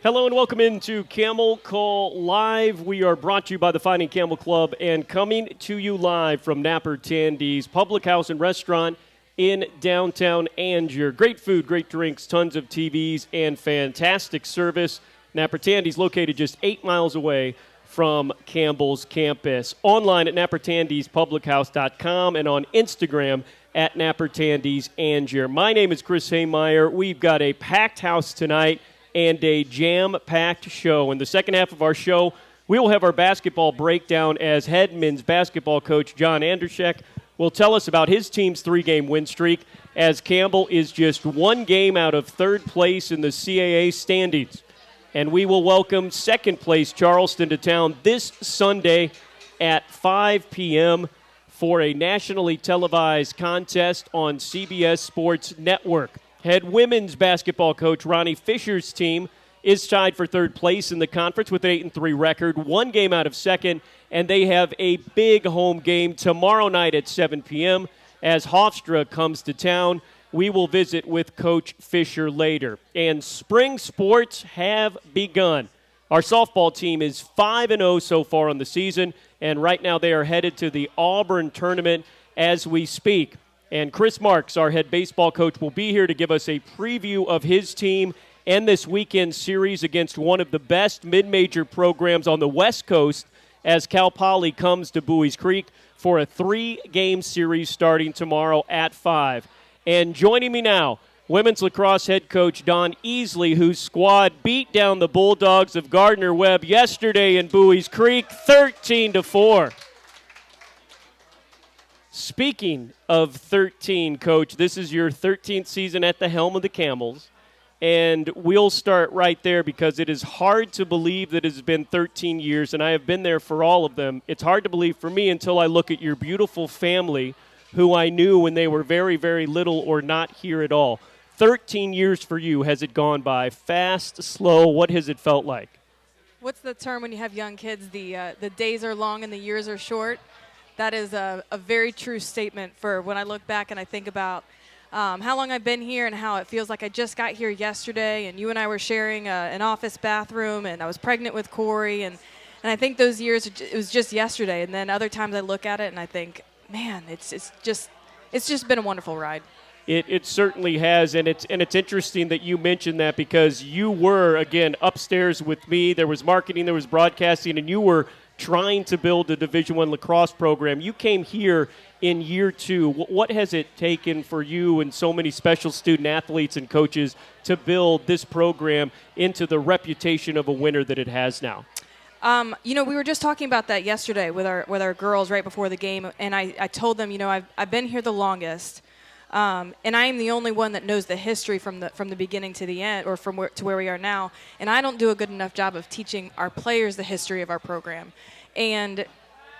Hello and welcome into Camel Call Live. We are brought to you by the Fighting Camel Club and coming to you live from Napper Tandy's Public House and Restaurant in downtown Angier. Great food, great drinks, tons of TVs, and fantastic service. Napper Tandy's located just 8 miles away from Campbell's campus. Online at nappertandyspublichouse.com and on Instagram at Napper Tandy's Angier. My name is Chris Haymeyer. We've got a packed house tonight and a jam-packed show. In the second half of our show, we will have our basketball breakdown as head men's basketball coach John Andrzejek will tell us about his team's 3-game win streak as Campbell is just 1 game out of 3rd place in the CAA standings. And we will welcome 2nd place Charleston to town this Sunday at 5 p.m. for a nationally televised contest on CBS Sports Network. Head women's basketball coach Ronny Fisher's team is tied for 3rd place in the conference with an 8-3 record, 1 game out of 2nd, and they have a big home game tomorrow night at 7 p.m. as Hofstra comes to town. We will visit with Coach Fisher later. And spring sports have begun. Our softball team is 5-0 so far on the season, and right now they are headed to the Auburn tournament as we speak. And Chris Marx, our head baseball coach, will be here to give us a preview of his team and this weekend series against one of the best mid-major programs on the West Coast as Cal Poly comes to Buies Creek for a 3-game series starting tomorrow at 5. And joining me now, women's lacrosse head coach Dawn Easley, whose squad beat down the Bulldogs of Gardner-Webb yesterday in Buies Creek 13-4. Speaking of 13, Coach, this is your 13th season at the helm of the Camels, and we'll start right there because it is hard to believe that it has been 13 years, and I have been there for all of them. It's hard to believe for me until I look at your beautiful family, who I knew when they were very, very little or not here at all. 13 years for you. Has it gone by fast, slow? What has it felt like? What's the term when you have young kids? The days are long and the years are short. That is a very true statement for when I look back and I think about how long I've been here and how it feels like I just got here yesterday and you and I were sharing an office bathroom and I was pregnant with Corey and I think those years, it was just yesterday. And then other times I look at it and I think, man, it's just been a wonderful ride. It certainly has, and it's interesting that you mentioned that because you were, again, upstairs with me. There was marketing, there was broadcasting, and you were trying to build a Division I lacrosse program. You came here in year 2. What has it taken for you and so many special student athletes and coaches to build this program into the reputation of a winner that it has now? We were just talking about that yesterday with our girls right before the game, and I told them, I've been here the longest, and I am the only one that knows the history from the beginning to the end, or from where we are now, and I don't do a good enough job of teaching our players the history of our program. And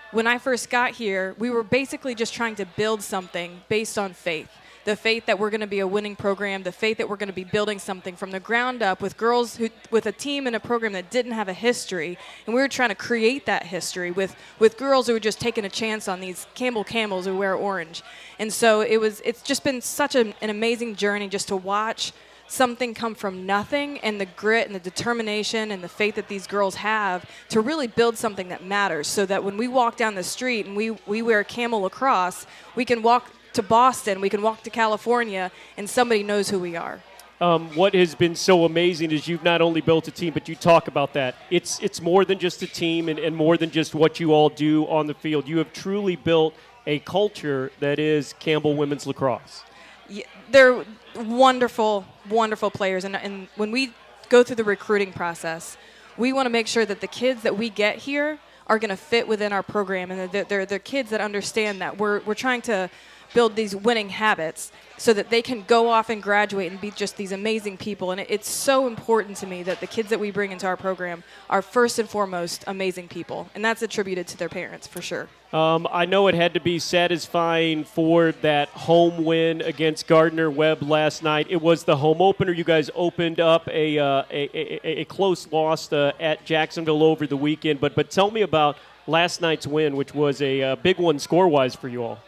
when I first got here, we were basically just trying to build something based on faith. The faith that we're going to be a winning program, the faith that we're going to be building something from the ground up with girls with a team and a program that didn't have a history. And we were trying to create that history with girls who were just taking a chance on these Campbell Camels who wear orange. And so it's just been such an amazing journey just to watch something come from nothing and the grit and the determination and the faith that these girls have to really build something that matters so that when we walk down the street and we wear Camel lacrosse, we can walk to Boston, we can walk to California, and somebody knows who we are. What has been so amazing is you've not only built a team, but you talk about that. It's more than just a team and more than just what you all do on the field. You have truly built a culture that is Campbell women's lacrosse. Yeah, they're wonderful, wonderful players, and when we go through the recruiting process, we want to make sure that the kids that we get here are going to fit within our program, and they're kids that understand that we're trying to build these winning habits so that they can go off and graduate and be just these amazing people. And it's so important to me that the kids that we bring into our program are first and foremost amazing people, and that's attributed to their parents for sure. I know it had to be satisfying for that home win against Gardner-Webb last night. It was the home opener. You guys opened up a close loss at Jacksonville over the weekend. But tell me about last night's win, which was a big one score-wise for you all.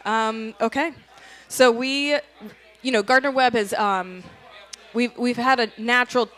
Okay. So Gardner-Webb has we've had a natural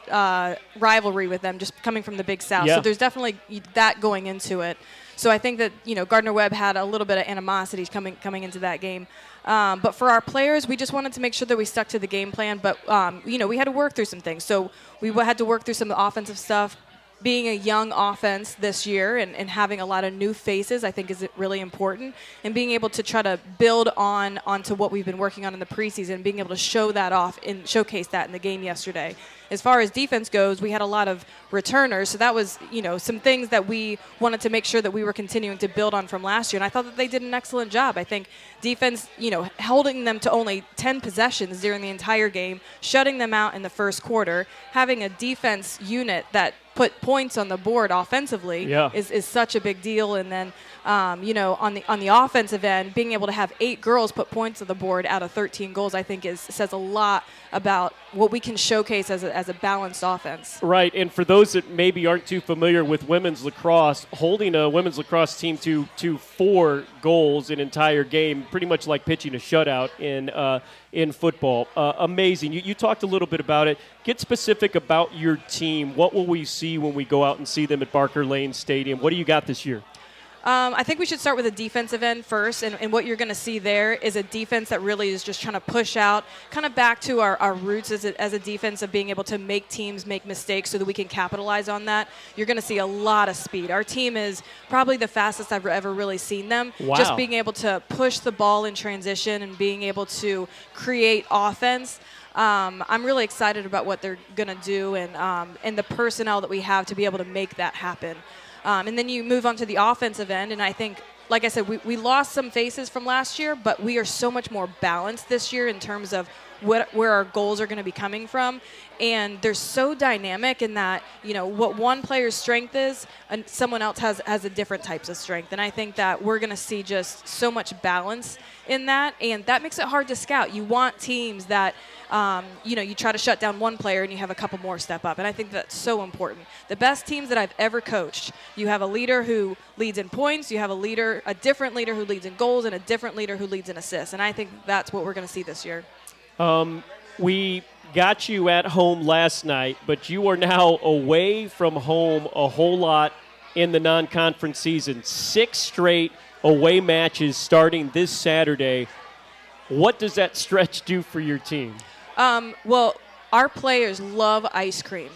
rivalry with them just coming from the Big South. Yeah. So there's definitely that going into it. So I think that, Gardner-Webb had a little bit of animosity coming into that game. But for our players, we just wanted to make sure that we stuck to the game plan. But, we had to work through some things. So we had to work through some offensive stuff. Being a young offense this year and having a lot of new faces, I think is really important. And being able to try to build onto what we've been working on in the preseason, being able to show that off and showcase that in the game yesterday. As far as defense goes, we had a lot of returners, so that was, some things that we wanted to make sure that we were continuing to build on from last year. And I thought that they did an excellent job. I think defense, holding them to only 10 possessions during the entire game, shutting them out in the first quarter, having a defense unit that put points on the board offensively is such a big deal. And then, on the offensive end, being able to have 8 girls put points on the board out of 13 goals, I think says a lot about what we can showcase as a balanced offense. Right, and for those that maybe aren't too familiar with women's lacrosse, holding a women's lacrosse team to 4 goals an entire game, pretty much like pitching a shutout in football. Amazing. You talked a little bit about it. Get specific about your team. What will we see when we go out and see them at Barker Lane Stadium? What do you got this year? I think we should start with the defensive end first, and what you're going to see there is a defense that really is just trying to push out, kind of back to our roots as a defense of being able to make teams make mistakes so that we can capitalize on that. You're going to see a lot of speed. Our team is probably the fastest I've ever really seen them. Wow. Just being able to push the ball in transition and being able to create offense. I'm really excited about what they're going to do and the personnel that we have to be able to make that happen. And then you move on to the offensive end, and I think, like I said, we lost some faces from last year, but we are so much more balanced this year in terms of where our goals are going to be coming from. And they're so dynamic in that, what one player's strength is, and someone else has a different types of strength. And I think that we're going to see just so much balance in that, and that makes it hard to scout. You want teams that, you try to shut down one player and you have a couple more step up. And I think that's so important. The best teams that I've ever coached, you have a leader who leads in points, you have a different leader who leads in goals, and a different leader who leads in assists. And I think that's what we're going to see this year. We got you at home last night, but you are now away from home a whole lot in the non-conference season. 6 straight away matches starting this Saturday. What does that stretch do for your team? Well, our players love ice cream.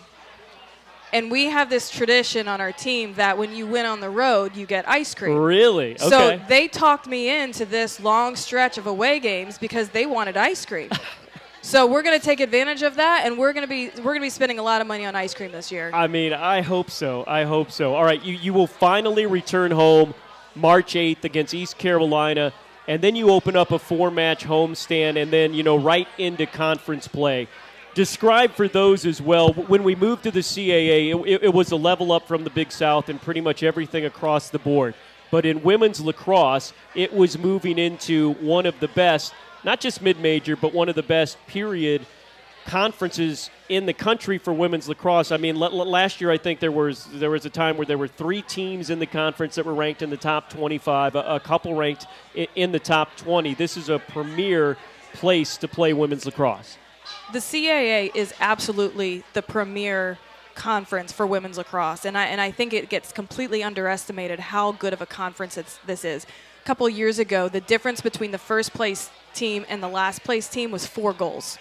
And we have this tradition on our team that when you win on the road, you get ice cream. Really? Okay. So they talked me into this long stretch of away games because they wanted ice cream. So we're going to take advantage of that, and we're going to be spending a lot of money on ice cream this year. I mean, I hope so. All right, you will finally return home March 8th against East Carolina, and then you open up a 4-match homestand, and then, right into conference play. Describe for those as well, when we moved to the CAA, it was a level up from the Big South and pretty much everything across the board. But in women's lacrosse, it was moving into one of the best, not just mid-major, but one of the best, period, conferences in the country for women's lacrosse. I mean, last year I think there was a time where there were 3 teams in the conference that were ranked in the top 25, a couple ranked in the top 20. This is a premier place to play women's lacrosse. The CAA is absolutely the premier conference for women's lacrosse, and I think it gets completely underestimated how good of a conference this is. A couple years ago, the difference between the first place team and the last place team was 4 goals.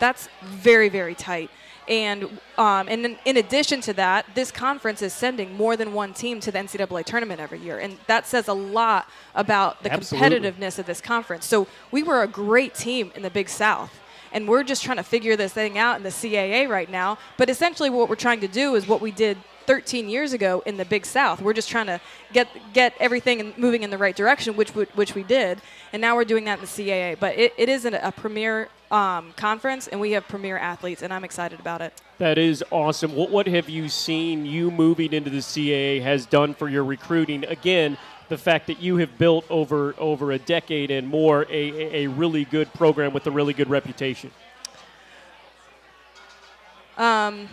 That's very, very tight. And in addition to that, this conference is sending more than one team to the NCAA tournament every year. And that says a lot about the competitiveness of this conference. So we were a great team in the Big South. And we're just trying to figure this thing out in the CAA right now. But essentially what we're trying to do is what we did 13 years ago in the Big South. We're just trying to get everything moving in the right direction, which we did. And now we're doing that in the CAA. But it is a premier conference, and we have premier athletes, and I'm excited about it. That is awesome. What have you seen you moving into the CAA has done for your recruiting? Again, the fact that you have built over a decade and more a really good program with a really good reputation. I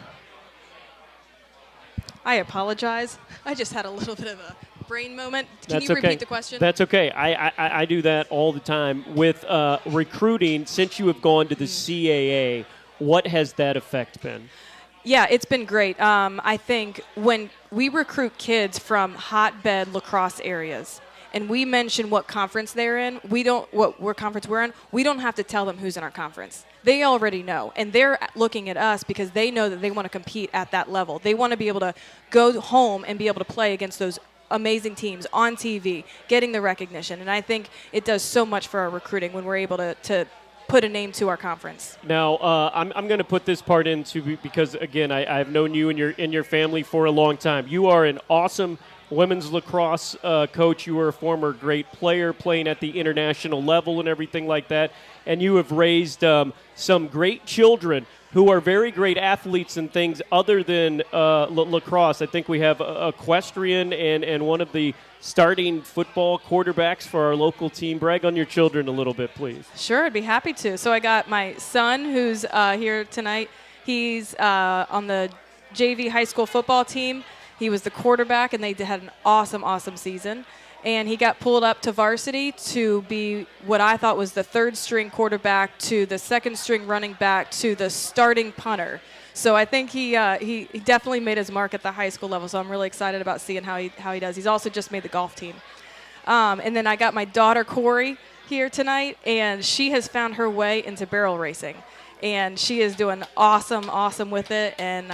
apologize. I just had a little bit of a brain moment. Can you repeat the question? That's okay. I do that all the time. With recruiting, since you have gone to the CAA, What has that effect been? Yeah, it's been great. I think when we recruit kids from hotbed lacrosse areas, and we mention what conference they're in, what conference we're in, we don't have to tell them who's in our conference. They already know, and they're looking at us because they know that they want to compete at that level. They want to be able to go home and be able to play against those amazing teams on TV, getting the recognition. And I think it does so much for our recruiting when we're able to put a name to our conference. Now, I'm going to put this part into because, again, I've known you and your family for a long time. You are an awesome women's lacrosse coach. You were a former great player playing at the international level and everything like that. And you have raised some great children who are very great athletes and things other than lacrosse. I think we have equestrian and one of the starting football quarterbacks for our local team. Brag on your children a little bit, please. Sure, I'd be happy to. So I got my son who's here tonight. He's on the JV high school football team. He was the quarterback, and they had an awesome, awesome season. And he got pulled up to varsity to be what I thought was the third-string quarterback to the second-string running back to the starting punter. So I think he definitely made his mark at the high school level. So I'm really excited about seeing how he does. He's also just made the golf team. And then I got my daughter Corey here tonight, and she has found her way into barrel racing. And she is doing awesome with it, and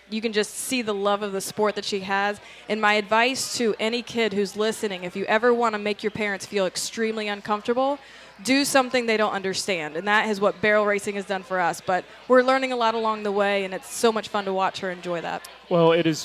you can just see the love of the sport that she has. And my advice to any kid who's listening, if you ever want to make your parents feel extremely uncomfortable, do something they don't understand. And that is what barrel racing has done for us. But we're learning a lot along the way, and it's so much fun to watch her enjoy that. Well, it's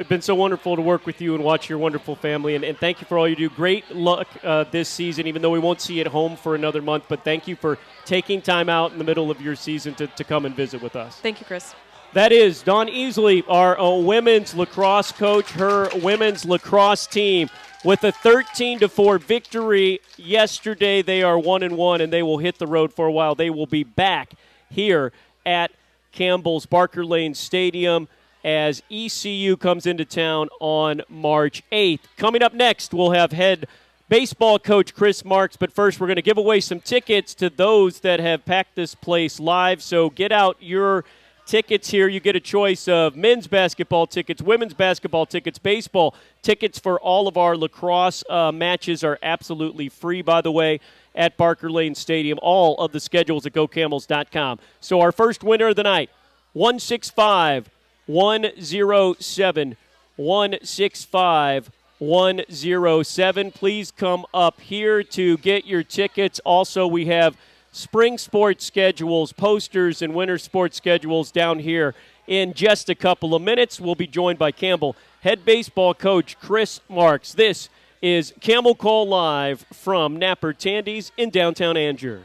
been so wonderful to work with you and watch your wonderful family. And thank you for all you do. Great luck this season, even though we won't see you at home for another month. But thank you for taking time out in the middle of your season to come and visit with us. Thank you, Chris. That is Dawn Easley, our women's lacrosse coach, her women's lacrosse team. With a 13-4 victory yesterday, they are 1-1, and they will hit the road for a while. They will be back here at Campbell's Barker Lane Stadium as ECU comes into town on March 8th. Coming up next, we'll have head baseball coach Chris Marx, but first we're going to give away some tickets to those that have packed this place live. So get out your tickets here. You get a choice of men's basketball tickets, women's basketball tickets, baseball tickets for all of our lacrosse matches are absolutely free, by the way, at Barker Lane Stadium. All of the schedules at GoCamels.com. So our first winner of the night, 165-107, 165-107. Please come up here to get your tickets. Also, we have spring sports schedules, posters, and winter sports schedules down here in just a couple of minutes. We'll be joined by Campbell head baseball coach Chris Marx. This is Camel Call Live from Napper Tandy's in downtown Angier.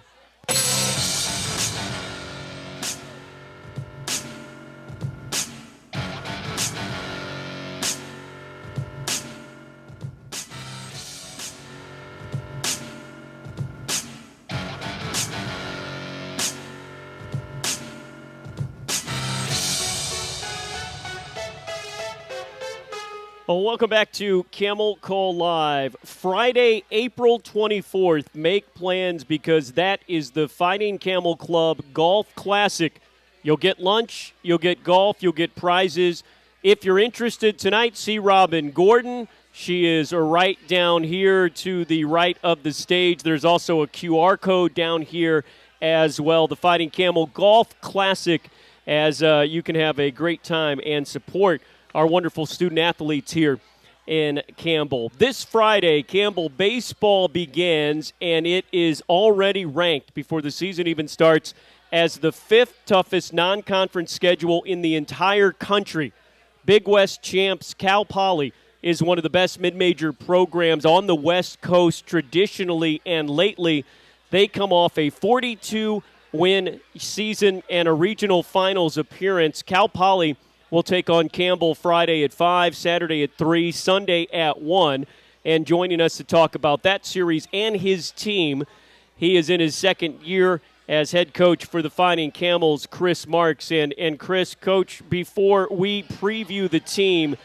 Well, welcome back to Camel Call Live. Friday, April 24th. Make plans because that is the Fighting Camel Club Golf Classic. You'll get lunch, you'll get golf, you'll get prizes. If you're interested tonight, see Robin Gordon. She is right down here to the right of the stage. There's also a QR code down here as well. The Fighting Camel Golf Classic, as you can have a great time and support our wonderful student athletes here in Campbell. This Friday, Campbell baseball begins, and it is already ranked before the season even starts as the fifth toughest non-conference schedule in the entire country. Big West champs Cal Poly is one of the best mid-major programs on the West Coast traditionally and lately. They come off a 42-win season and a regional finals appearance. Cal Poly will take on Campbell Friday at 5, Saturday at 3, Sunday at 1. And joining us to talk about that series and his team, he is in his second year as head coach for the Fighting Camels, Chris Marx. And Chris, Coach, before we preview the team,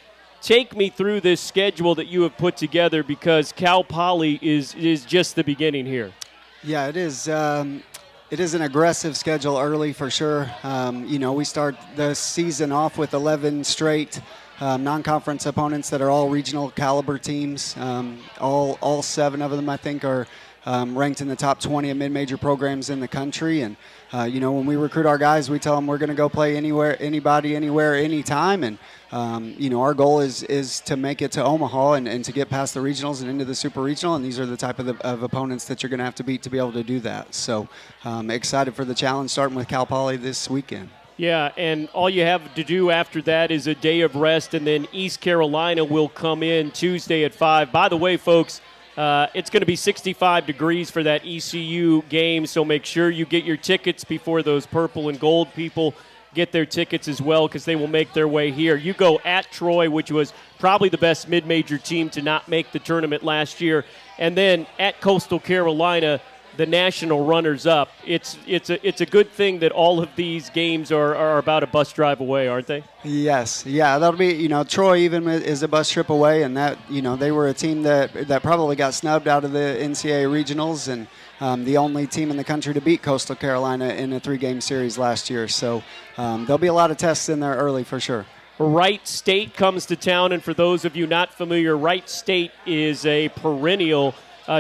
take me through this schedule that you have put together because Cal Poly is just the beginning here. Yeah, it is. It is an aggressive schedule early for sure. We start the season off with 11 straight non-conference opponents that are all regional caliber teams. All 7 of them, I think, are ranked in the top 20 of mid-major programs in the country. And when we recruit our guys, we tell them we're going to go play anywhere, anybody, anywhere, anytime. And our goal is to make it to Omaha and to get past the regionals and into the super regional. And these are the type of opponents that you're going to have to beat to be able to do that. So excited for the challenge, starting with Cal Poly this weekend. Yeah, and all you have to do after that is a day of rest, and then East Carolina will come in Tuesday at 5. By the way, folks, it's going to be 65 degrees for that ECU game, so make sure you get your tickets before those purple and gold people get their tickets as well, because they will make their way here. You go at Troy, which was probably the best mid-major team to not make the tournament last year, and then at Coastal Carolina, the national runners-up. It's a good thing that all of these games are about a bus drive away, aren't they? Yes, yeah, that'll be, Troy even is a bus trip away, and that, they were a team that probably got snubbed out of the NCAA regionals, and the only team in the country to beat Coastal Carolina in a 3-game series last year. So there'll be a lot of tests in there early for sure. Wright State comes to town, and for those of you not familiar, Wright State is a perennial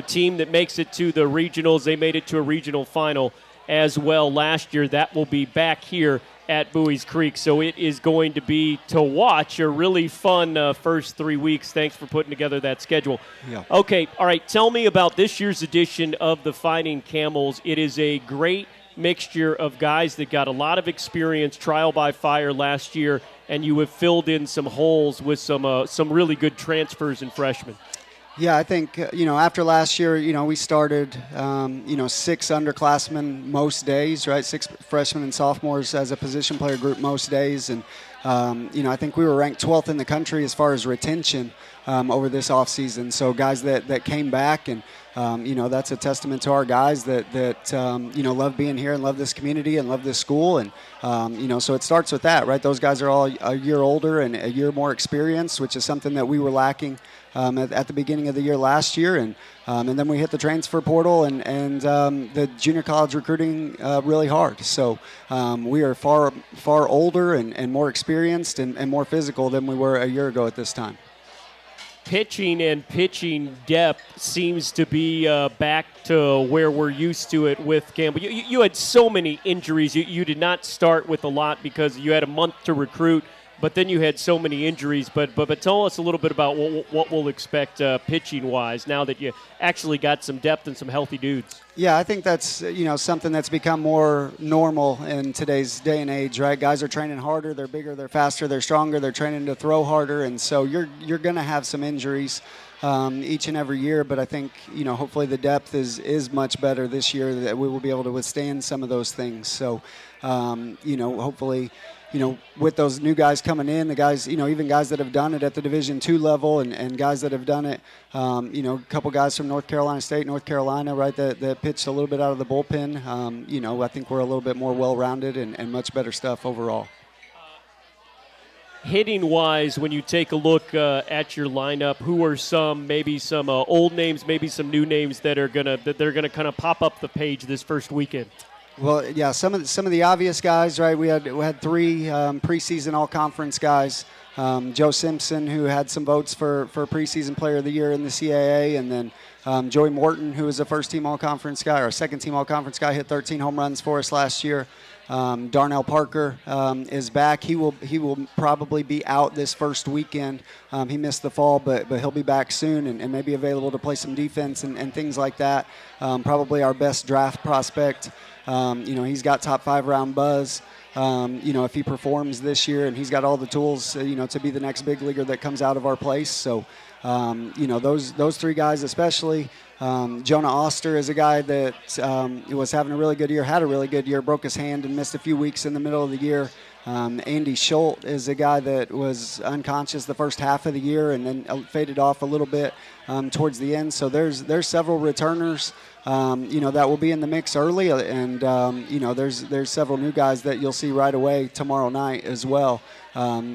team that makes it to the regionals. They made it to a regional final as well last year. That will be back here at Bowie's Creek. So it is going to be, to watch, a really fun first 3 weeks. Thanks for putting together that schedule. Yeah. Okay, all right, tell me about this year's edition of the Fighting Camels. It is a great mixture of guys that got a lot of experience, trial by fire last year, and you have filled in some holes with some really good transfers and freshmen. Yeah, I think, after last year, we started, 6 underclassmen most days, right? 6 freshmen and sophomores as a position player group most days. And, I think we were ranked 12th in the country as far as retention over this offseason. So guys that came back, and, that's a testament to our guys that love being here and love this community and love this school. And, so it starts with that, right? Those guys are all a year older and a year more experienced, which is something that we were lacking at the beginning of the year last year, and then we hit the transfer portal and the junior college recruiting really hard. So we are far older and more experienced and more physical than we were a year ago at this time. Pitching and pitching depth seems to be back to where we're used to it with Campbell. You had so many injuries. You did not start with a lot because you had a month to recruit, but then you had so many injuries. But tell us a little bit about what we'll expect pitching-wise now that you actually got some depth and some healthy dudes. Yeah, I think that's something that's become more normal in today's day and age, right? Guys are training harder, they're bigger, they're faster, they're stronger, they're training to throw harder, and so you're going to have some injuries each and every year. But I think hopefully the depth is much better this year, that we will be able to withstand some of those things. So hopefully. With those new guys coming in, the guys, even guys that have done it at the Division II level and guys that have done it, a couple guys from North Carolina State, North Carolina, right, that pitched a little bit out of the bullpen. I think we're a little bit more well-rounded and much better stuff overall. Hitting-wise, when you take a look at your lineup, who are maybe some old names, maybe some new names that they're gonna kind of pop up the page this first weekend? Well, yeah, some of the obvious guys, right? We had 3 preseason all-conference guys. Joe Simpson, who had some votes for preseason player of the year in the CAA, and then Joey Morton, who was a first-team all-conference guy or second-team all-conference guy, hit 13 home runs for us last year. Darnell Parker is back. He will probably be out this first weekend. He missed the fall, but he'll be back soon and maybe available to play some defense and things like that. Probably our best draft prospect. He's got top 5 round buzz. If he performs this year, and he's got all the tools, to be the next big leaguer that comes out of our place. So, those 3 guys especially. Jonah Oster is a guy that was having a really good year, had a really good year, broke his hand and missed a few weeks in the middle of the year. Andy Schultz is a guy that was unconscious the first half of the year and then faded off a little bit towards the end. So there's several returners, that will be in the mix early, and there's several new guys that you'll see right away tomorrow night as well.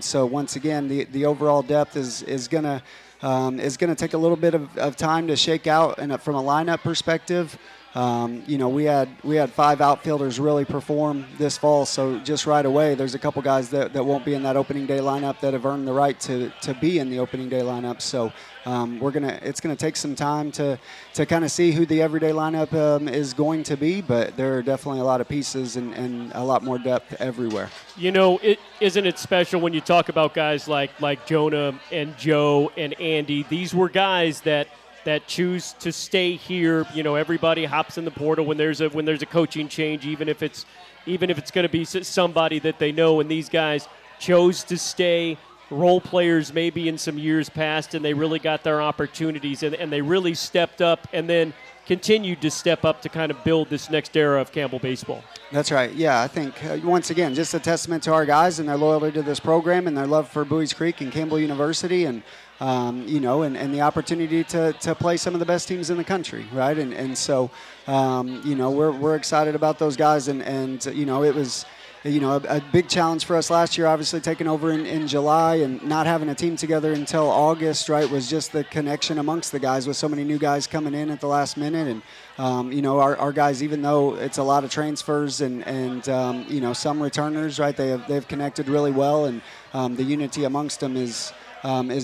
So once again, the overall depth is gonna take a little bit of time to shake out, and from a lineup perspective. we had 5 outfielders really perform this fall. So just right away, there's a couple guys that won't be in that opening day lineup that have earned the right to be in the opening day lineup. So it's gonna take some time to kind of see who the everyday lineup is going to be, but there are definitely a lot of pieces and a lot more depth everywhere. Isn't it special when you talk about guys like Jonah and Joe and Andy? These were guys that choose to stay here. Everybody hops in the portal when there's a coaching change, even if it's going to be somebody that they know. And these guys chose to stay. Role players maybe in some years past, and they really got their opportunities, and they really stepped up, and then continued to step up to kind of build this next era of Campbell baseball. That's right. Yeah, I think, once again, just a testament to our guys and their loyalty to this program and their love for Buies Creek and Campbell University, and and the opportunity to play some of the best teams in the country, right? And so, we're excited about those guys, and it was a big challenge for us last year, obviously taking over in July and not having a team together until August, right, was just the connection amongst the guys with so many new guys coming in at the last minute. And, our guys, even though it's a lot of transfers and some returners, right, they've connected really well, and the unity amongst them is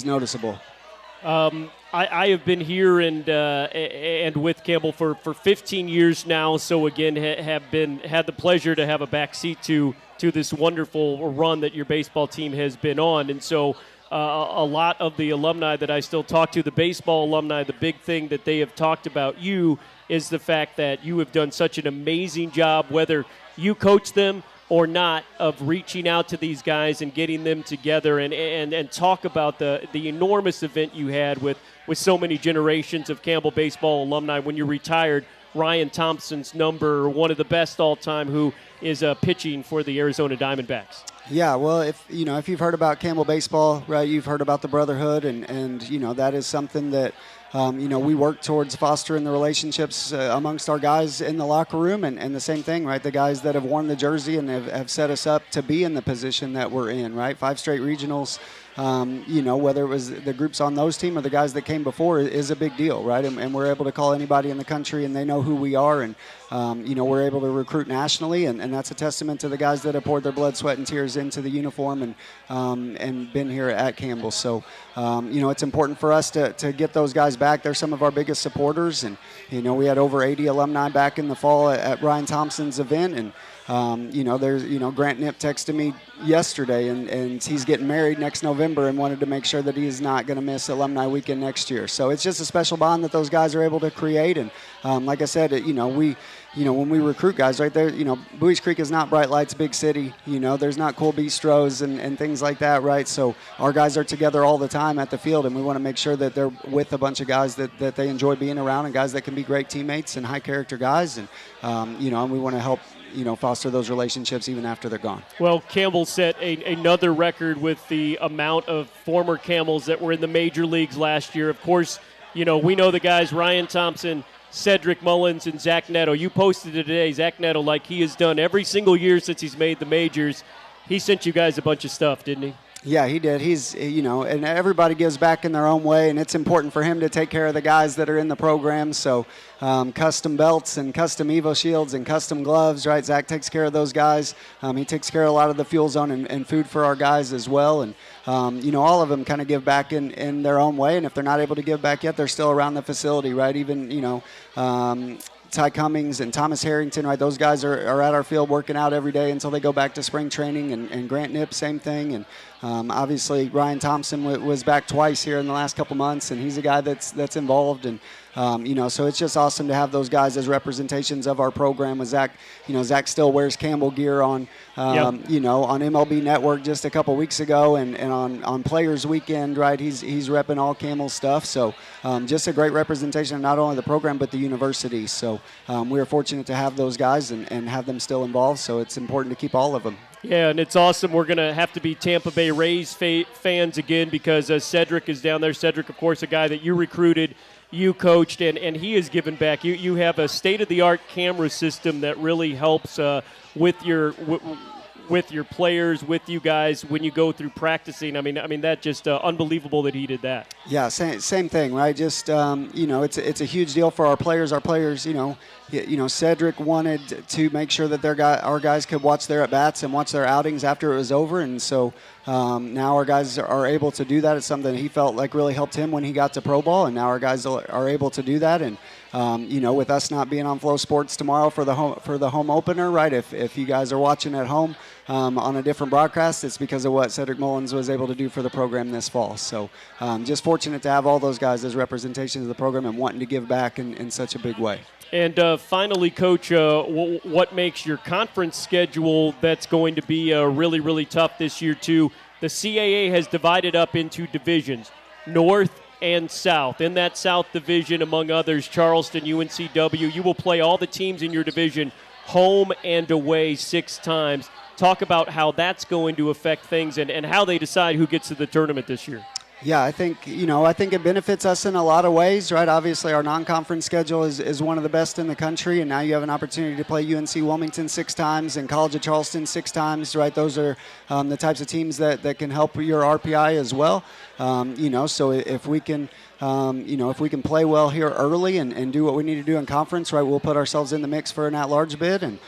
noticeable. I have been here and with Campbell for 15 years now. So again, had the pleasure to have a backseat to this wonderful run that your baseball team has been on. And so a lot of the alumni that I still talk to, the baseball alumni, the big thing that they have talked about you is the fact that you have done such an amazing job, whether you coach them or not, of reaching out to these guys and getting them together and talk about the enormous event you had with so many generations of Campbell baseball alumni when you retired. Ryan Thompson's number, one of the best all time, who is pitching for the Arizona Diamondbacks. Yeah, well, if you've heard about Campbell baseball, right, you've heard about the brotherhood, and that is something that we work towards fostering the relationships amongst our guys in the locker room, and the same thing, right? The guys that have worn the jersey and have set us up to be in the position that we're in, right? 5 straight regionals, whether it was the groups on those team or the guys that came before is a big deal, right? And we're able to call anybody in the country, and they know who we are, and we're able to recruit nationally, and that's a testament to the guys that have poured their blood, sweat, and tears into the uniform and been here at Campbell. So, it's important for us to get those guys back. They're some of our biggest supporters, and we had over 80 alumni back in the fall at Ryan Thompson's event, and there's Grant Knipp texted me yesterday, and he's getting married next November and wanted to make sure that he is not going to miss Alumni Weekend next year. So it's just a special bond that those guys are able to create, and like I said, when we recruit guys right there, Buies Creek is not Bright Lights, big city. There's not cool bistros and things like that, right? So our guys are together all the time at the field, and we want to make sure that they're with a bunch of guys that they enjoy being around, and guys that can be great teammates and high character guys, and and we want to help foster those relationships even after they're gone. Well, Campbell set another record with the amount of former Camels that were in the major leagues last year. Of course, we know the guys Ryan Thompson, Cedric Mullins, and Zach Neto. You posted it today, Zach Neto, like he has done every single year since he's made the majors. He sent you guys a bunch of stuff, didn't he? Yeah, he did. He's, and everybody gives back in their own way, and it's important for him to take care of the guys that are in the program. So custom belts and custom Evo shields and custom gloves, right? Zach takes care of those guys. He takes care of a lot of the fuel zone and food for our guys as well. And, all of them kind of give back in their own way. And if they're not able to give back yet, they're still around the facility, right? Even, Ty Cummings and Thomas Harrington, right? Those guys are at our field working out every day until they go back to spring training. And Grant Knipp, same thing. And obviously Ryan Thompson was back twice here in the last couple months, and he's a guy that's involved. And so it's just awesome to have those guys as representations of our program. With Zach, Zach still wears Campbell gear on on MLB Network just a couple weeks ago, and on Players Weekend, right? He's repping all Camel stuff. So just a great representation of not only the program but the university. So we are fortunate to have those guys and have them still involved. So it's important to keep all of them. Yeah, and it's awesome. We're going to have to be Tampa Bay Rays fans again because Cedric is down there. Cedric, of course, a guy that you recruited, you coached, and he has given back. You have a state-of-the-art camera system that really helps with with your players, with you guys when you go through practicing. I mean that just unbelievable that he did that. Yeah, same thing, right? Just it's a huge deal for our players. Our players, Cedric wanted to make sure that our guys could watch their at bats and watch their outings after it was over, and so now our guys are able to do that. It's something that he felt like really helped him when he got to pro ball, and now our guys are able to do that. And with us not being on Flow Sports tomorrow for the home opener, right? If you guys are watching at home on a different broadcast, it's because of what Cedric Mullins was able to do for the program this fall. So just fortunate to have all those guys as representations of the program and wanting to give back in such a big way. And finally, Coach, what makes your conference schedule that's going to be really, really tough this year, too? The CAA has divided up into divisions, North and South. In that South division, among others, Charleston, UNCW, you will play all the teams in your division home and away 6 times. Talk about how that's going to affect things and how they decide who gets to the tournament this year. Yeah, I think it benefits us in a lot of ways, right? Obviously, our non-conference schedule is one of the best in the country, and now you have an opportunity to play UNC Wilmington 6 times and College of Charleston 6 times, right? Those are the types of teams that can help your RPI as well. So if we can, if we can play well here early and do what we need to do in conference, right, we'll put ourselves in the mix for an at-large bid, and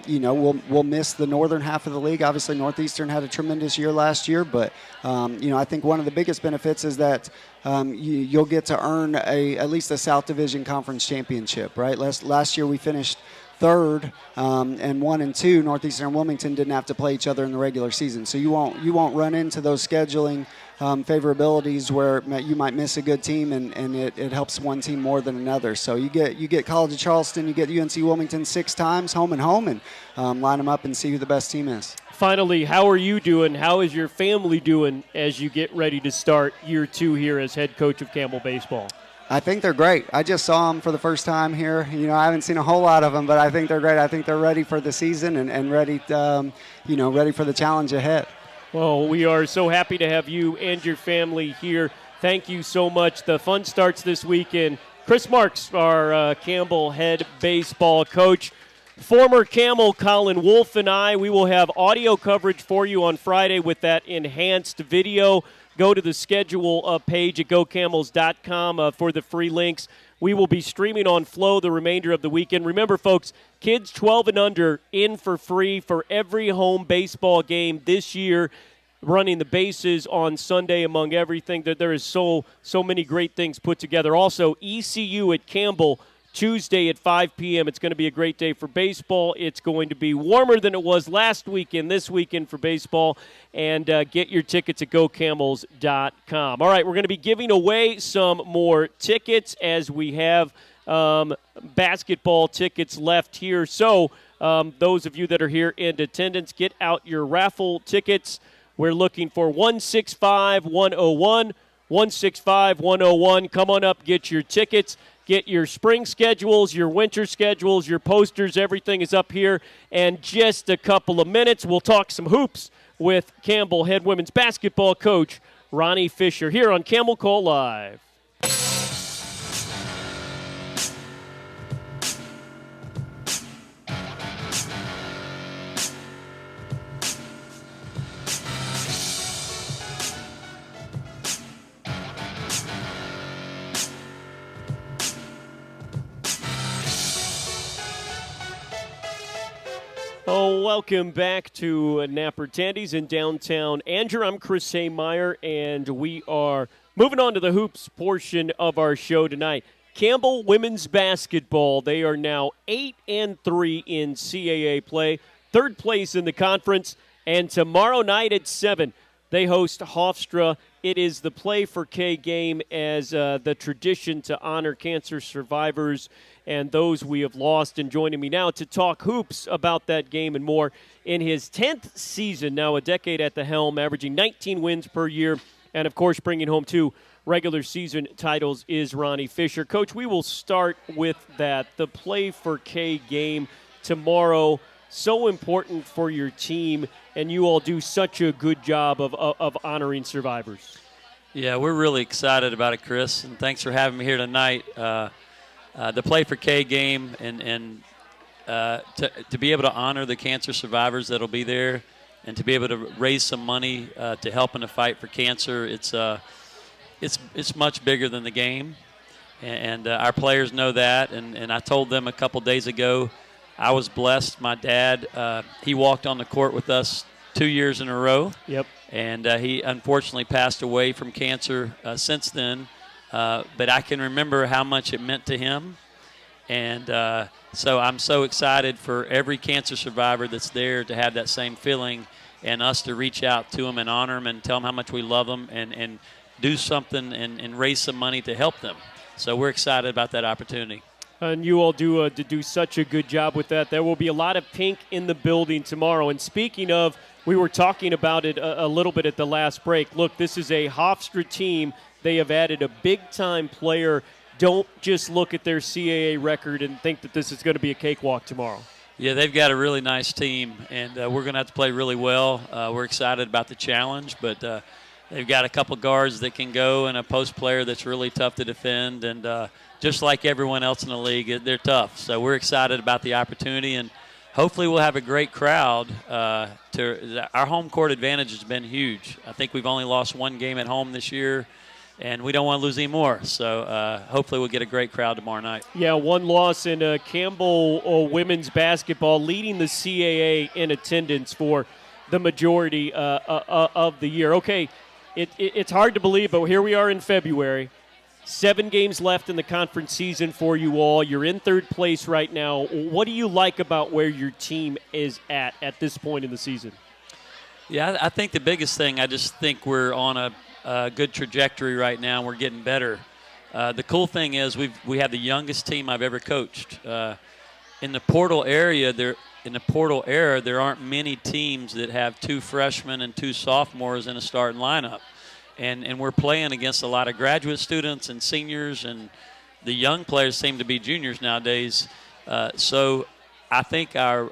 we'll miss the northern half of the league. Obviously, Northeastern had a tremendous year last year, but I think one of the biggest benefits is that you'll get to earn at least a South Division Conference championship, right? Last year we finished third, and 1 and 2. Northeastern and Wilmington didn't have to play each other in the regular season, so you won't run into those scheduling favorabilities where you might miss a good team and it helps one team more than another. So you get College of Charleston, you get UNC Wilmington 6 times, home and home, and line them up and see who the best team is. Finally, how are you doing? How is your family doing as you get ready to start year 2 here as head coach of Campbell Baseball? I think they're great. I just saw them for the first time here. I haven't seen a whole lot of them, but I think they're great. I think they're ready for the season and ready, ready for the challenge ahead. Well, we are so happy to have you and your family here. Thank you so much. The fun starts this weekend. Chris Marx, our Campbell head baseball coach. Former Camel Colin Wolf and I, we will have audio coverage for you on Friday with that enhanced video. Go to the schedule page at gocamels.com for the free links. We will be streaming on Flow the remainder of the weekend. Remember, folks, kids 12 and under in for free for every home baseball game this year, running the bases on Sunday among everything. There is so many great things put together. Also, ECU at Campbell, Tuesday at 5 p.m. It's going to be a great day for baseball. It's going to be warmer than it was last weekend, this weekend for baseball. And get your tickets at gocamels.com. All right, we're going to be giving away some more tickets as we have basketball tickets left here. So those of you that are here in attendance, get out your raffle tickets. We're looking for 165-101, 165-101. Come on up, get your tickets. Get your spring schedules, your winter schedules, your posters. Everything is up here. And just a couple of minutes, we'll talk some hoops with Campbell head women's basketball coach Ronny Fisher here on Camel Call Live. Oh, welcome back to Napper Tandy's in downtown Andrew. I'm Chris Haymeyer, and we are moving on to the hoops portion of our show tonight. Campbell women's basketball, they are now 8-3 in CAA play, 3rd place in the conference, and tomorrow night at 7, they host Hofstra. It is the Play for K game as the tradition to honor cancer survivors and those we have lost. And joining me now to talk hoops about that game and more in his 10th season, now a decade at the helm, averaging 19 wins per year, and, of course, bringing home 2 regular season titles is Ronny Fisher. Coach, we will start with that. The Play for K game tomorrow, so important for your team, and you all do such a good job of honoring survivors. Yeah, we're really excited about it, Chris, and thanks for having me here tonight. The Play for K game and to be able to honor the cancer survivors that'll be there, and to be able to raise some money to help in the fight for cancer, it's much bigger than the game, and our players know that. And I told them a couple days ago, I was blessed. My dad, he walked on the court with us 2 years in a row. Yep. And he unfortunately passed away from cancer since then. But I can remember how much it meant to him. And so I'm so excited for every cancer survivor that's there to have that same feeling, and us to reach out to them and honor them and tell them how much we love them, and do something and raise some money to help them. So we're excited about that opportunity. And you all do such a good job with that. There will be a lot of pink in the building tomorrow. And speaking of, we were talking about it a little bit at the last break. Look, this is a Hofstra team. They have added a big-time player. Don't just look at their CAA record and think that this is going to be a cakewalk tomorrow. Yeah, they've got a really nice team, and we're going to have to play really well. We're excited about the challenge, but they've got a couple guards that can go and a post player that's really tough to defend. And just like everyone else in the league, they're tough. So we're excited about the opportunity, and hopefully we'll have a great crowd. Our home court advantage has been huge. I think we've only lost one game at home this year, and we don't want to lose any more. So hopefully we'll get a great crowd tomorrow night. Yeah, one loss in Campbell women's basketball, leading the CAA in attendance for the majority of the year. Okay, it's hard to believe, but here we are in February. 7 games left in the conference season for you all. You're in third place right now. What do you like about where your team is at this point in the season? Yeah, I think the biggest thing, I just think we're on a good trajectory right now. We're getting better. The cool thing is we have the youngest team I've ever coached. In the portal era, there aren't many teams that have 2 freshmen and 2 sophomores in a starting lineup. And we're playing against a lot of graduate students and seniors, and the young players seem to be juniors nowadays. So I think our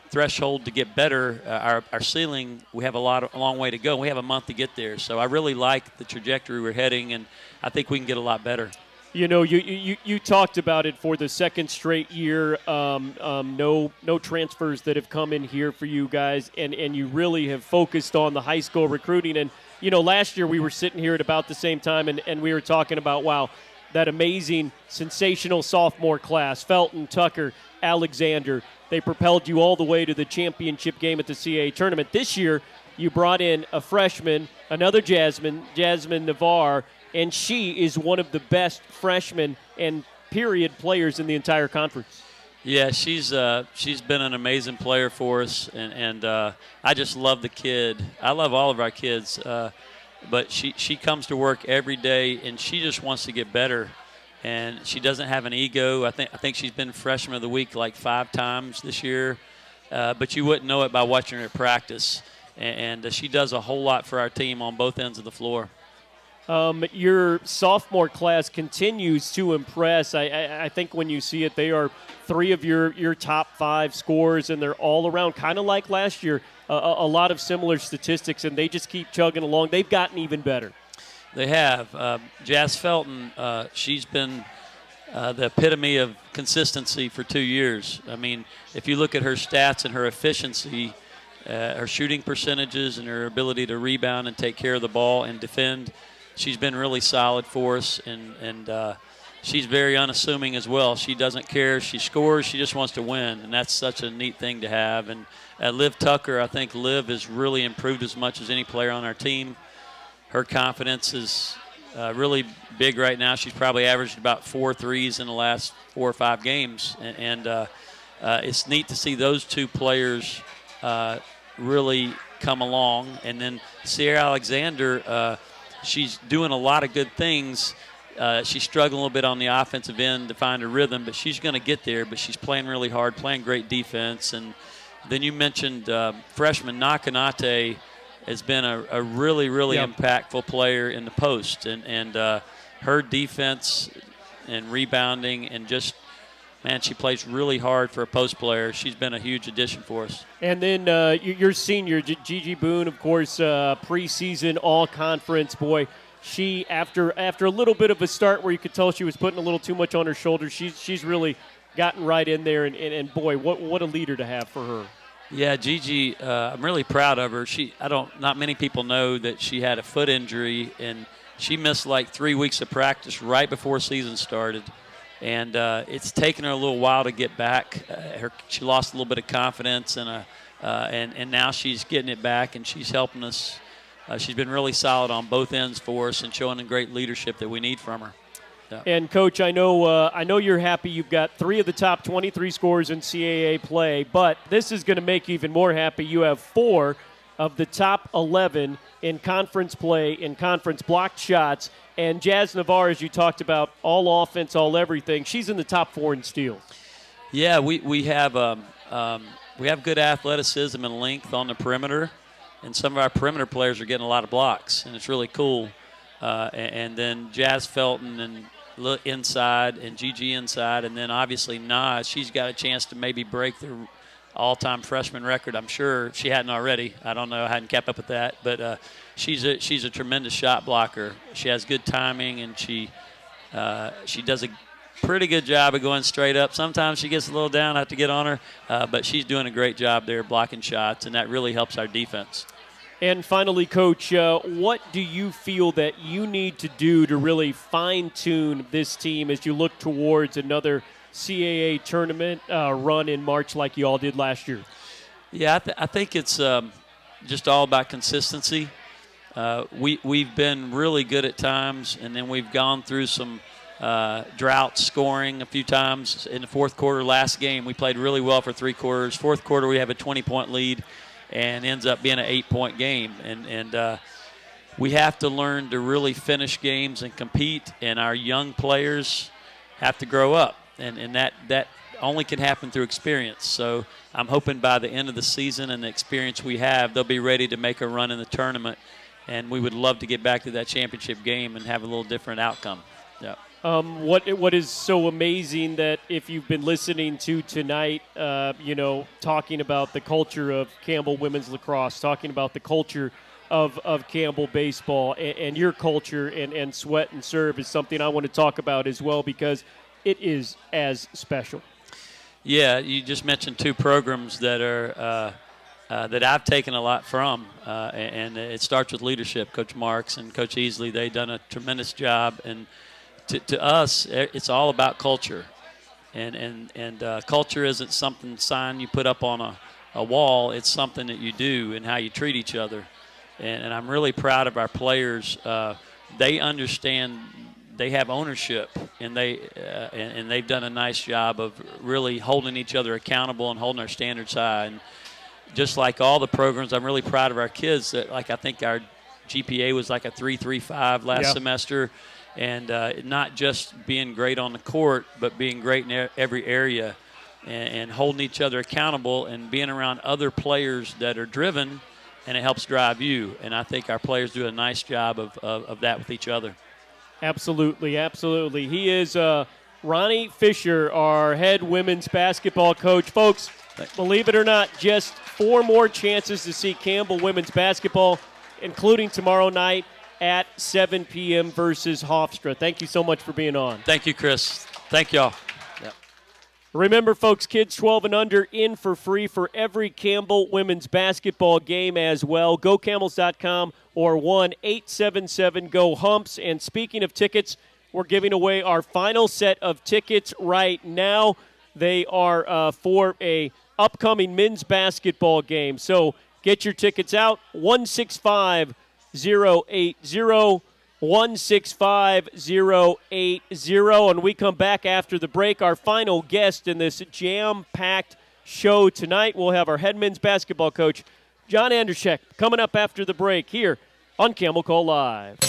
threshold to get better, our ceiling, we have a long way to go. We have a month to get there. So I really like the trajectory we're heading, and I think we can get a lot better. You know, you talked about it for the second straight year. No transfers that have come in here for you guys, and you really have focused on the high school recruiting. And, you know, last year we were sitting here at about the same time, and we were talking about, wow, that amazing, sensational sophomore class, Felton, Tucker, Alexander. They propelled you all the way to the championship game at the CAA tournament. This year you brought in a freshman, another Jasmine Navarre, and she is one of the best freshmen and period players in the entire conference. Yeah, she's been an amazing player for us, and I just love the kid. I love all of our kids, but she comes to work every day, and she just wants to get better, and she doesn't have an ego. I think she's been freshman of the week like 5 times this year, but you wouldn't know it by watching her at practice, and she does a whole lot for our team on both ends of the floor. Your sophomore class continues to impress. I think when you see it, they are 3 of your top 5 scorers, and they're all around, kind of like last year, a lot of similar statistics, and they just keep chugging along. They've gotten even better. They have. Jazz Felton, she's been the epitome of consistency for 2 years. I mean, if you look at her stats and her efficiency, her shooting percentages and her ability to rebound and take care of the ball and defend, she's been really solid for us, and she's very unassuming as well. She doesn't care. She scores. She just wants to win, and that's such a neat thing to have. And Liv Tucker, I think Liv has really improved as much as any player on our team. Her confidence is really big right now. She's probably averaged about 4 threes in the last 4 or 5 games, and it's neat to see those 2 players really come along. And then Sierra Alexander, she's doing a lot of good things. She's struggling a little bit on the offensive end to find a rhythm, but she's going to get there. But she's playing really hard, playing great defense. And then you mentioned freshman Nakanate has been a really, really impactful player in the post. And her defense and rebounding and just, man, she plays really hard for a post player. She's been a huge addition for us. And then your senior, Gigi Boone, of course, preseason all-conference. Boy, she, after a little bit of a start where you could tell she was putting a little too much on her shoulders, she's really gotten right in there, and boy, what a leader to have for her. Yeah, Gigi, I'm really proud of her. Not many people know that she had a foot injury, and she missed like 3 weeks of practice right before season started. And it's taken her a little while to get back. She lost a little bit of confidence, and now she's getting it back, and she's helping us. She's been really solid on both ends for us and showing the great leadership that we need from her. Yeah. And, Coach, I know you're happy you've got 3 of the top 23 scorers in CAA play, but this is going to make you even more happy. You have 4 of the top 11 in conference play, in conference blocked shots. And Jazz Navarre, as you talked about, all offense, all everything, she's in the top 4 in steals. Yeah, we have good athleticism and length on the perimeter, and some of our perimeter players are getting a lot of blocks, and it's really cool. And then Jazz Felton and inside, and Gigi inside, and then obviously Nas, she's got a chance to maybe break the all-time freshman record. I'm sure she hadn't already. I don't know. I hadn't kept up with that, but she's a tremendous shot blocker. She has good timing, and she does a pretty good job of going straight up. Sometimes she gets a little down. I have to get on her, but she's doing a great job there blocking shots, and that really helps our defense. And finally, Coach, what do you feel that you need to do to really fine-tune this team as you look towards another CAA tournament run in March like you all did last year? Yeah, I think it's just all about consistency. We've been really good at times, and then we've gone through some drought scoring a few times. In the fourth quarter last game, we played really well for 3 quarters. Fourth quarter, we have a 20-point lead, and ends up being an 8-point game. And we have to learn to really finish games and compete, and our young players have to grow up. And that only can happen through experience. So I'm hoping by the end of the season and the experience we have, they'll be ready to make a run in the tournament. And we would love to get back to that championship game and have a little different outcome. Yeah. What is so amazing that if you've been listening to tonight, talking about the culture of Campbell women's lacrosse, talking about the culture of Campbell baseball and your culture and sweat and serve is something I want to talk about as well, because it is as special. Yeah, you just mentioned 2 programs that are that I've taken a lot from, and it starts with leadership. Coach Marx and Coach Easley, they've done a tremendous job, and to us, it's all about culture, and culture isn't something sign you put up on a wall. It's something that you do and how you treat each other, and I'm really proud of our players. They understand. They have ownership, and they've done a nice job of really holding each other accountable and holding our standards high. And just like all the programs, I'm really proud of our kids. That I think our GPA was like a 3.35 last semester, and not just being great on the court, but being great in every area, and holding each other accountable and being around other players that are driven, and it helps drive you. And I think our players do a nice job of that with each other. Absolutely, absolutely. He is Ronny Fisher, our head women's basketball coach. Folks, believe it or not, just 4 more chances to see Campbell women's basketball, including tomorrow night at 7 p.m. versus Hofstra. Thank you so much for being on. Thank you, Chris. Thank y'all. Yep. Remember, folks, kids 12 and under in for free for every Campbell women's basketball game as well. GoCamels.com or 1-877-GO-HUMPS. And speaking of tickets, we're giving away our final set of tickets right now. They are for a upcoming men's basketball game. So get your tickets out, 165-080, 165-080. And we come back after the break. Our final guest in this jam-packed show tonight, we'll have our head men's basketball coach, John Andrzejek, coming up after the break here on Camel Call Live.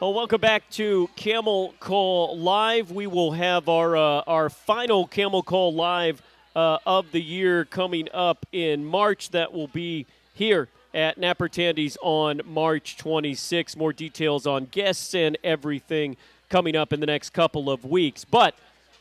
Well, welcome back to Camel Call Live. We will have our final Camel Call Live of the year coming up in March. That will be here at Napper Tandy's on March 26. More details on guests and everything coming up in the next couple of weeks. But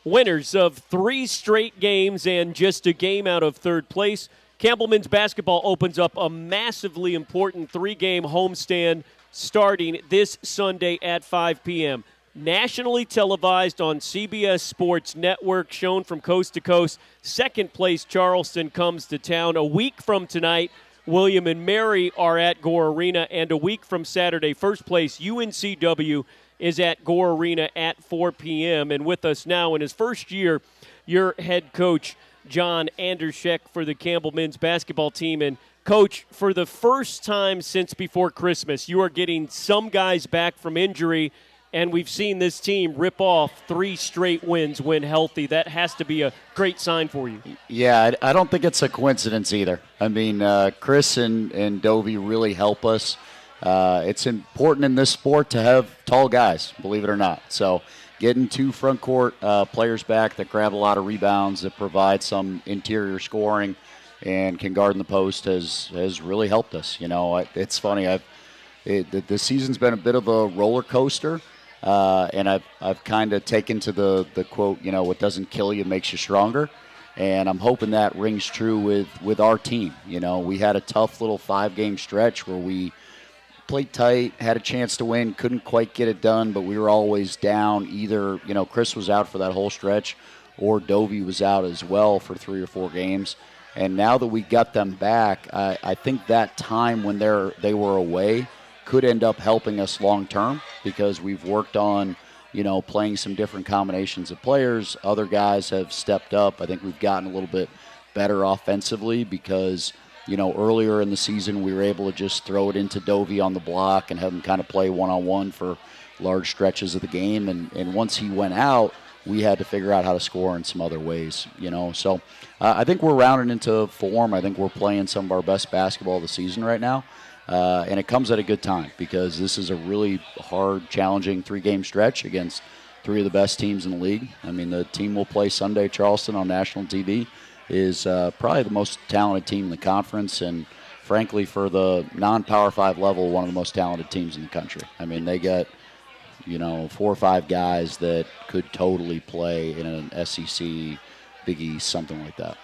winners of 3 straight games and just a game out of third place, Campbell men's basketball opens up a massively important 3-game homestand starting this Sunday at 5 p.m. Nationally televised on CBS Sports Network, shown from coast to coast. Second place Charleston comes to town. A week from tonight, William and Mary are at Gore Arena, and a week from Saturday, first place UNCW is at Gore Arena at 4 p.m. And with us now in his first year, your head coach, John Andrzejek, for the Campbell men's basketball team. And Coach, for the first time since before Christmas, you are getting some guys back from injury, and we've seen this team rip off 3 straight wins when healthy. That has to be a great sign for you. Yeah, I don't think it's a coincidence either. I mean, Chris and Dovey really help us. It's important in this sport to have tall guys, believe it or not. So getting 2 front court players back that grab a lot of rebounds, that provide some interior scoring, and can guard in the post has really helped us. You know, it's funny. The season's been a bit of a roller coaster. And I've kind of taken to the quote, you know, what doesn't kill you makes you stronger. And I'm hoping that rings true with our team. You know, we had a tough little 5-game stretch where we played tight, had a chance to win, couldn't quite get it done, but we were always down. Either, you know, Chris was out for that whole stretch or Dovey was out as well for 3 or 4 games. And now that we got them back, I think that time when they were away could end up helping us long term, because we've worked on, you know, playing some different combinations of players. Other guys have stepped up. I think we've gotten a little bit better offensively because, you know, earlier in the season we were able to just throw it into Dovey on the block and have him kind of play one-on-one for large stretches of the game. And once he went out, we had to figure out how to score in some other ways, you know. So I think we're rounding into form. I think we're playing some of our best basketball of the season right now. And it comes at a good time because this is a really hard, challenging 3-game stretch against 3 of the best teams in the league. I mean, the team we'll play Sunday, Charleston, on national TV, is probably the most talented team in the conference, and frankly, for the non-Power 5 level, one of the most talented teams in the country. I mean, they got, you know, 4 or 5 guys that could totally play in an SEC, Big East, something like that.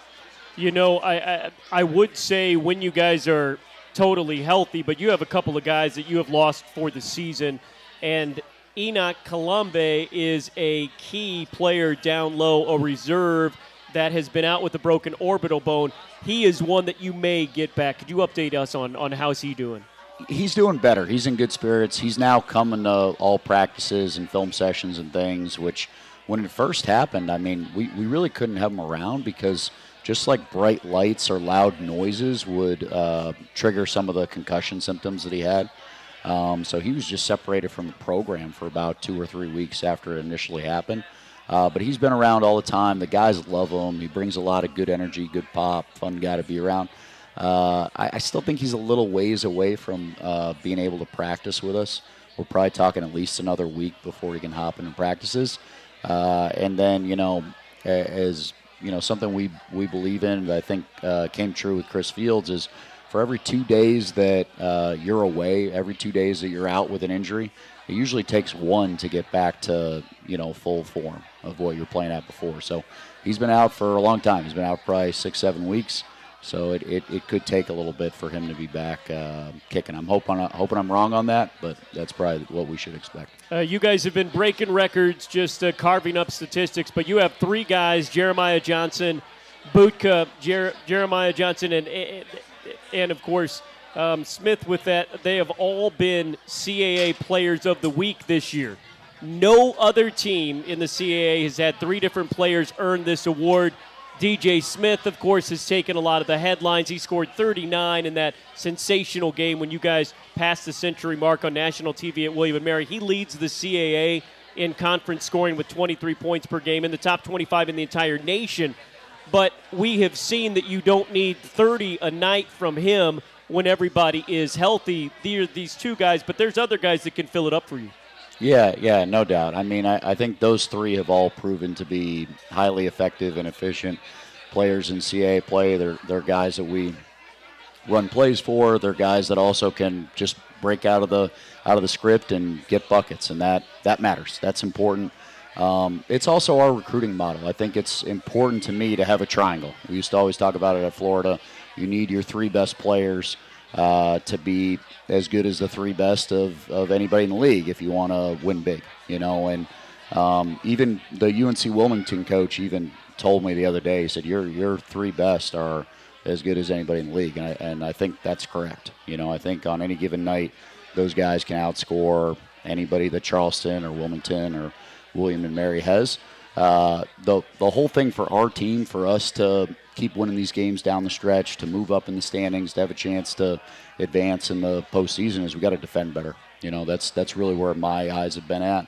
You know, I would say when you guys are totally healthy, but you have a couple of guys that you have lost for the season, and Enoch Colombe is a key player down low, a reserve that has been out with a broken orbital bone. He is one that you may get back. Could you update us on how's he doing? He's doing better. He's in good spirits. He's now coming to all practices and film sessions and things, which when it first happened, I mean, we really couldn't have him around because just like bright lights or loud noises would trigger some of the concussion symptoms that he had. So he was just separated from the program for about 2 or 3 weeks after it initially happened. But he's been around all the time. The guys love him. He brings a lot of good energy, good pop, fun guy to be around. I still think he's a little ways away from being able to practice with us. We're probably talking at least another week before he can hop into practices. And then, you know, as you know, something we believe in that I think came true with Chris Fields is for every 2 days that you're away, every 2 days that you're out with an injury, it usually takes 1 to get back to, you know, full form of what you're playing at before. So he's been out for a long time. He's been out probably 6-7 weeks. So it could take a little bit for him to be back kicking. I'm hoping I'm wrong on that, but that's probably what we should expect. You guys have been breaking records, just carving up statistics, but you have 3 guys, Jeremiah Johnson, Bootka, Jeremiah Johnson, and of course, Smith with that. They have all been CAA Players of the Week this year. No other team in the CAA has had 3 different players earn this award. DJ Smith, of course, has taken a lot of the headlines. He scored 39 in that sensational game when you guys passed the century mark on national TV at William & Mary. He leads the CAA in conference scoring with 23 points per game, in the top 25 in the entire nation. But we have seen that you don't need 30 a night from him when everybody is healthy. These 2 guys, but there's other guys that can fill it up for you. Yeah, no doubt. I mean, I think those 3 have all proven to be highly effective and efficient players in CAA play. They're guys that we run plays for. They're guys that also can just break out of the script and get buckets, and that matters. That's important. It's also our recruiting model. I think it's important to me to have a triangle. We used to always talk about it at Florida. You need your 3 best players to be as good as the 3 best of anybody in the league if you want to win big, And even the UNC Wilmington coach even told me the other day, he said, your 3 best are as good as anybody in the league, and I think that's correct. I think on any given night, those guys can outscore anybody that Charleston or Wilmington or William and Mary has. The whole thing for our team, for us to keep winning these games down the stretch, to move up in the standings, to have a chance to advance in the postseason, is we got to defend better. That's really where my eyes have been at.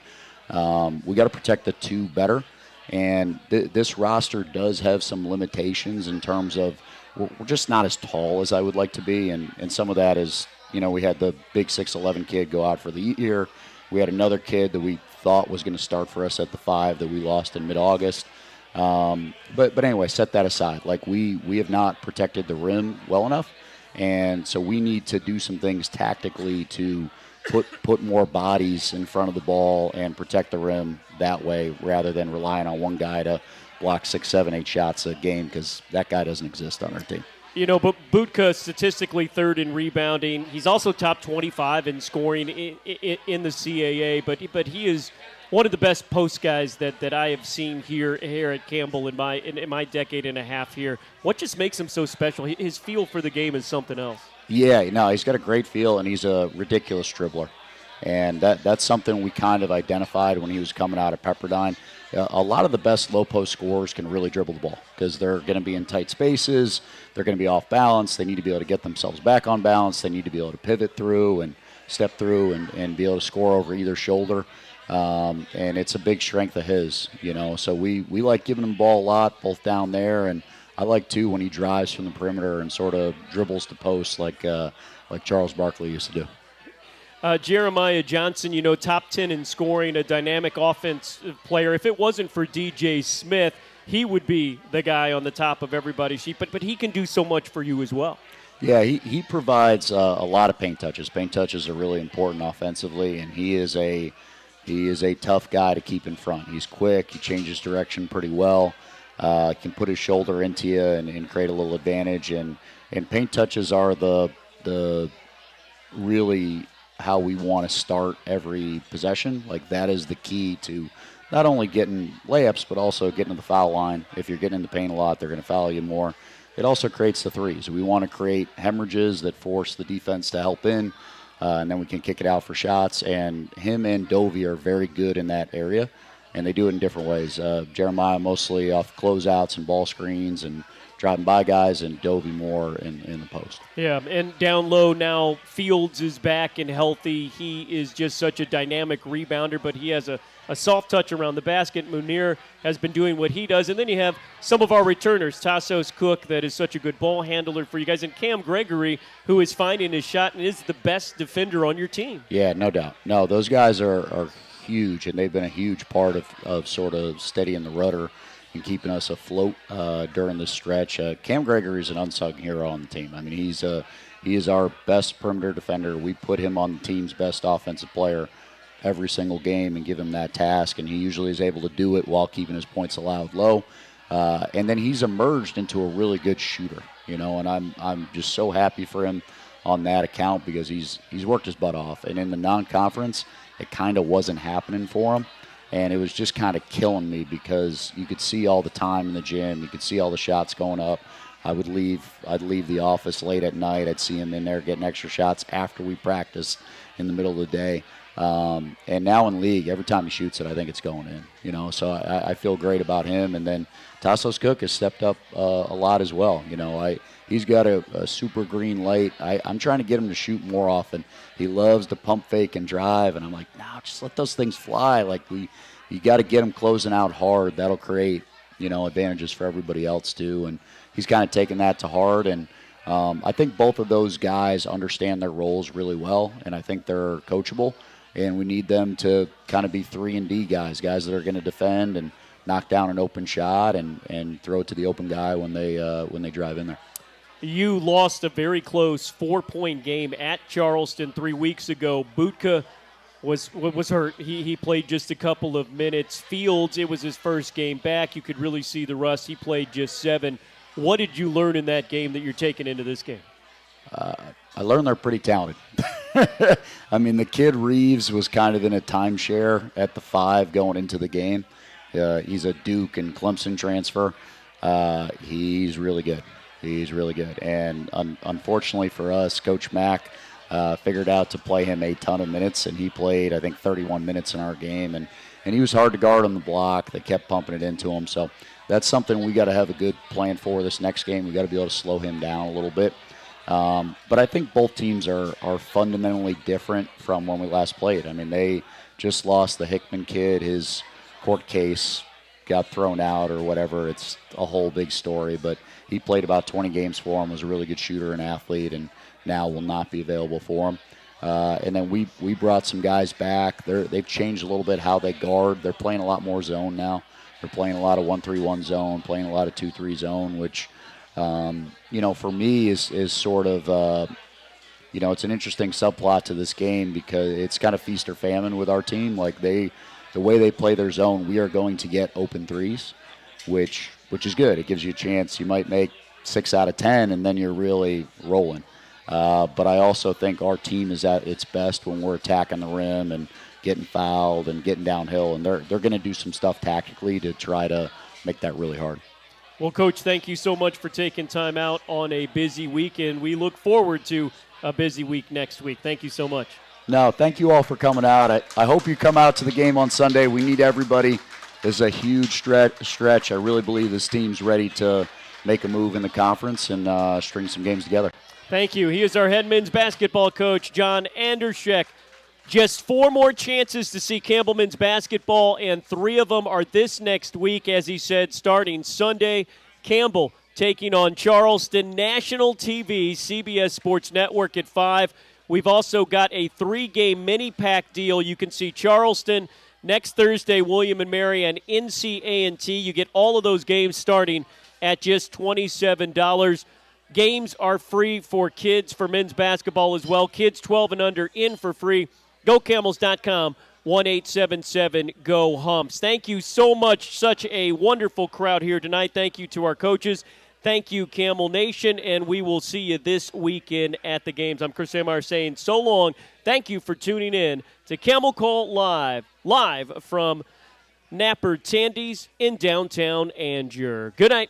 We got to protect the 2 better, and this roster does have some limitations in terms of we're just not as tall as I would like to be, and some of that is, we had the big 6'11" kid go out for the year. We had another kid that we thought was going to start for us at the 5 that we lost in mid-August. But anyway, set that aside. Like we have not protected the rim well enough, and so we need to do some things tactically to put more bodies in front of the ball and protect the rim that way, rather than relying on one guy to block 6, 7, 8 shots a game, because that guy doesn't exist on our team. But Butka statistically 3rd in rebounding. He's also top 25 in scoring in the CAA, but he is one of the best post guys that I have seen here at Campbell in my decade and a half here. What just makes him so special? His feel for the game is something else. Yeah, no, he's got a great feel, and he's a ridiculous dribbler. And that's something we kind of identified when he was coming out of Pepperdine. A lot of the best low-post scorers can really dribble the ball because they're going to be in tight spaces. They're going to be off balance. They need to be able to get themselves back on balance. They need to be able to pivot through and step through and be able to score over either shoulder. And it's a big strength of his, So we like giving him the ball a lot, both down there, and I like, too, when he drives from the perimeter and sort of dribbles the post like Charles Barkley used to do. Jeremiah Johnson, top 10 in scoring, a dynamic offensive player. If it wasn't for DJ Smith, he would be the guy on the top of everybody's sheet. But he can do so much for you as well. Yeah, he provides a lot of paint touches. Paint touches are really important offensively, and he is a tough guy to keep in front. He's quick. He changes direction pretty well. Can put his shoulder into you and create a little advantage. And paint touches are the really how we want to start every possession. Like, that is the key to not only getting layups, but also getting to the foul line. If you're getting in the paint a lot, they're going to foul you more. It also creates the threes. We want to create hemorrhages that force the defense to help in, and then we can kick it out for shots. And him and Dovey are very good in that area, and they do it in different ways. Jeremiah mostly off closeouts and ball screens and driving by guys, and Dovey more in the post. Yeah, and down low now, Fields is back and healthy. He is just such a dynamic rebounder, but he has a soft touch around the basket. Munir has been doing what he does. And then you have some of our returners, Tassos Cook, that is such a good ball handler for you guys, and Cam Gregory, who is finding his shot and is the best defender on your team. Yeah, no doubt. No, those guys are huge, and they've been a huge part of sort of steadying the rudder and keeping us afloat during this stretch. Cam Gregory is an unsung hero on the team. I mean, he is our best perimeter defender. We put him on the team's best offensive player every single game and give him that task, and he usually is able to do it while keeping his points allowed low. And then he's emerged into a really good shooter, and I'm just so happy for him on that account because he's worked his butt off. And in the non-conference, it kind of wasn't happening for him. And it was just kind of killing me because you could see all the time in the gym. You could see all the shots going up. I'd leave the office late at night. I'd see him in there getting extra shots after we practiced in the middle of the day. And now in league, every time he shoots it, I think it's going in. So I feel great about him. And then Tassos Cook has stepped up a lot as well. He's got a super green light. I'm trying to get him to shoot more often. He loves to pump fake and drive, and I'm like, no, just let those things fly. Like you got to get him closing out hard. That'll create advantages for everybody else too. And he's kind of taken that to heart. And I think both of those guys understand their roles really well, and I think they're coachable. And we need them to kind of be 3-and-D guys that are going to defend and knock down an open shot and throw it to the open guy when they drive in there. you lost a very close 4-point game at Charleston 3 weeks ago. Butka was hurt. He played just a couple of minutes. Fields, it was his first game back. You could really see the rust. He played just 7. What did you learn in that game that you're taking into this game? I learned they're pretty talented. I mean, the kid Reeves was kind of in a timeshare at the 5 going into the game. He's a Duke and Clemson transfer. He's really good. And unfortunately for us, Coach Mack figured out to play him a ton of minutes, and he played, I think, 31 minutes in our game. And he was hard to guard on the block. They kept pumping it into him. So that's something we got to have a good plan for this next game. We got to be able to slow him down a little bit. But I think both teams are fundamentally different from when we last played. I mean, they just lost the Hickman kid. His court case got thrown out or whatever. It's a whole big story. But he played about 20 games for him, was a really good shooter and athlete, and now will not be available for him. And then we brought some guys back. They've changed a little bit how they guard. They're playing a lot more zone now. They're playing a lot of 1-3-1 zone, playing a lot of 2-3 zone, which – for me is sort of, it's an interesting subplot to this game because it's kind of feast or famine with our team. Like the way they play their zone, we are going to get open threes, which is good. It gives you a chance. You might make 6 out of 10, and then you're really rolling. But I also think our team is at its best when we're attacking the rim and getting fouled and getting downhill, and they're going to do some stuff tactically to try to make that really hard. Well, Coach, thank you so much for taking time out on a busy week, and we look forward to a busy week next week. Thank you so much. No, thank you all for coming out. I hope you come out to the game on Sunday. We need everybody. It's a huge stretch. I really believe this team's ready to make a move in the conference and string some games together. Thank you. He is our head men's basketball coach, John Andrzejek. Just 4 more chances to see Campbell men's basketball, and 3 of them are this next week, as he said, starting Sunday. Campbell taking on Charleston, national TV, CBS Sports Network at 5. We've also got a 3-game mini-pack deal. You can see Charleston next Thursday, William & Mary, and NC-A&T. You get all of those games starting at just $27. Games are free for kids, for men's basketball as well. Kids 12 and under in for free. GoCamels.com, 1-877-GO-HUMPS. Thank you so much. Such a wonderful crowd here tonight. Thank you to our coaches. Thank you, Camel Nation, and we will see you this weekend at the games. I'm Chris Amar saying so long. Thank you for tuning in to Camel Call live from Napper Tandy's in downtown Angier. Good night.